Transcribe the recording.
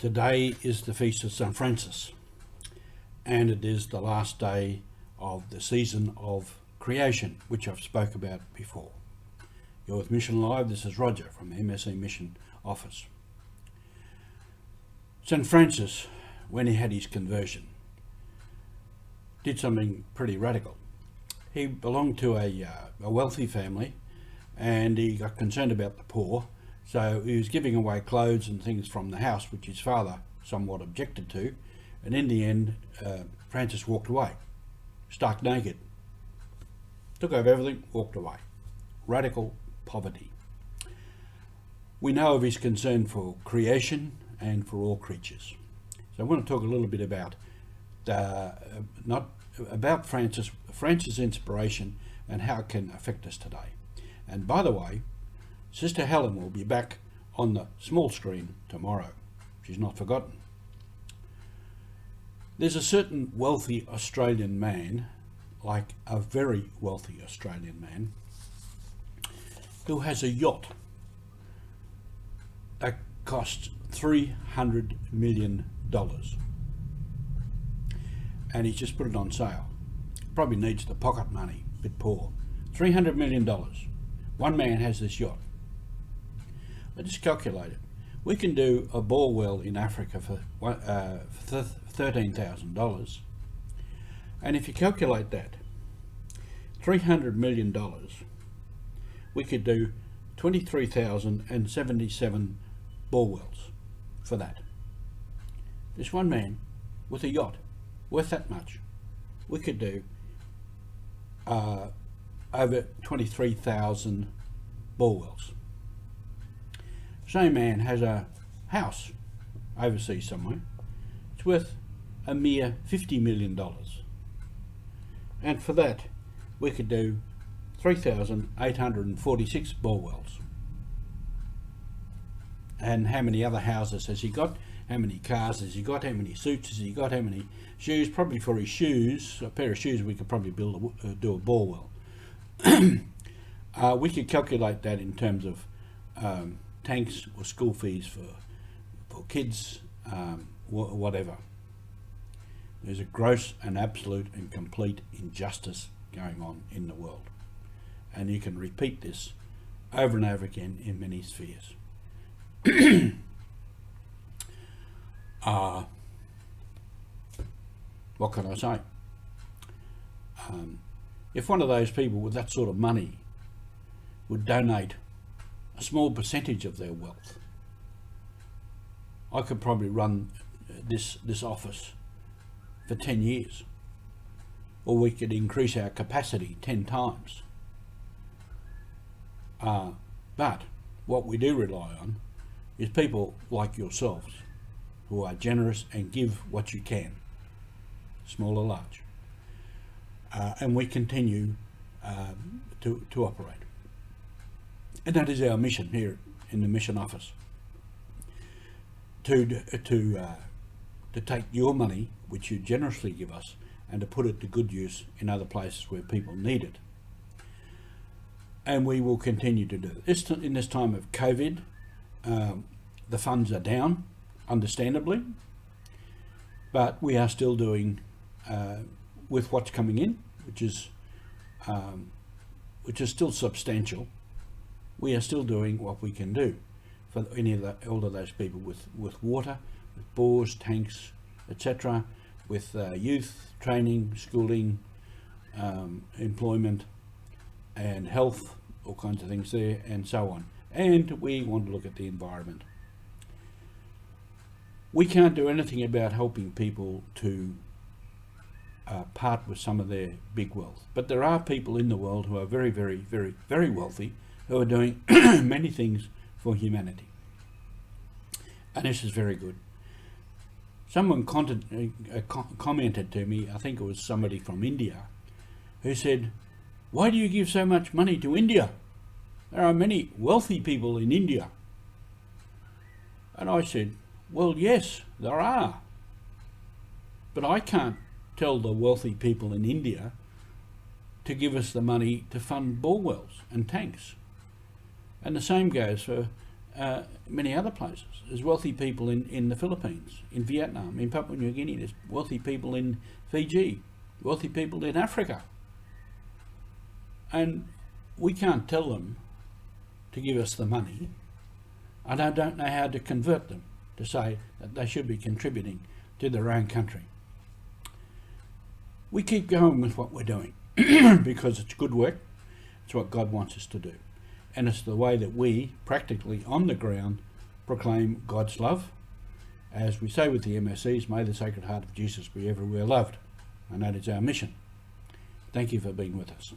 Today is the feast of St. Francis, and it is the last day of the season of creation, which I've spoke about before. You're with Mission Live. This is Roger from MSC Mission Office. St. Francis, when he had his conversion, did something pretty radical. He belonged to a wealthy family, and he got concerned about the poor, so he was giving away clothes and things from the house, which his father somewhat objected to, and in the end Francis walked away, stark naked, took over everything, walked away. Radical poverty. We know of his concern for creation and for all creatures. So I want to talk a little bit about Francis' inspiration and how it can affect us today. And by the way, Sister Helen will be back on the small screen tomorrow. She's not forgotten. There's a certain wealthy Australian man, like a very wealthy Australian man, who has a yacht that costs $300 million. And he's just put it on sale. Probably needs the pocket money, a bit poor. $300 million. One man has this yacht. I just calculated. We can do a bore well in Africa for $13,000. And if you calculate that, $300 million, we could do 23,077 bore wells for that. This one man with a yacht worth that much, we could do over 23,000 bore wells. Same man has a house overseas somewhere. It's worth a mere $50 million. And for that, we could do 3,846 bore wells. And how many other houses has he got? How many cars has he got? How many suits has he got? How many shoes? Probably for his shoes, a pair of shoes, we could probably do a bore well. We could calculate that in terms of tanks or school fees for kids, whatever. There's a gross and absolute and complete injustice going on in the world, and you can repeat this over and over again in many spheres. What can I say? If one of those people with that sort of money would donate a small percentage of their wealth, I could probably run this office for 10 years, or we could increase our capacity 10 times. But what we do rely on is people like yourselves who are generous and give what you can, small or large. And we continue to operate. And that is our mission here in the Mission Office, to take your money, which you generously give us, and to put it to good use in other places where people need it. And we will continue to do it. In this time of COVID, the funds are down, understandably, but we are still doing with what's coming in, which is still substantial. We are still doing what we can do for all of those people with water, with bores, tanks, etc., with youth training, schooling, employment, and health, all kinds of things there, and so on. And we want to look at the environment. We can't do anything about helping people to part with some of their big wealth, but there are people in the world who are very, very, very, very wealthy, who are doing many things for humanity. And this is very good. Someone commented to me, I think it was somebody from India, who said, "Why do you give so much money to India? There are many wealthy people in India." And I said, well, yes, there are. But I can't tell the wealthy people in India to give us the money to fund bore wells and tanks. And the same goes for many other places. There's wealthy people in the Philippines, in Vietnam, in Papua New Guinea. There's wealthy people in Fiji, wealthy people in Africa. And we can't tell them to give us the money, and I don't know how to convert them to say that they should be contributing to their own country. We keep going with what we're doing because it's good work. It's what God wants us to do. And it's the way that we, practically on the ground, proclaim God's love. As we say with the MSCs, may the Sacred Heart of Jesus be everywhere loved. And that is our mission. Thank you for being with us.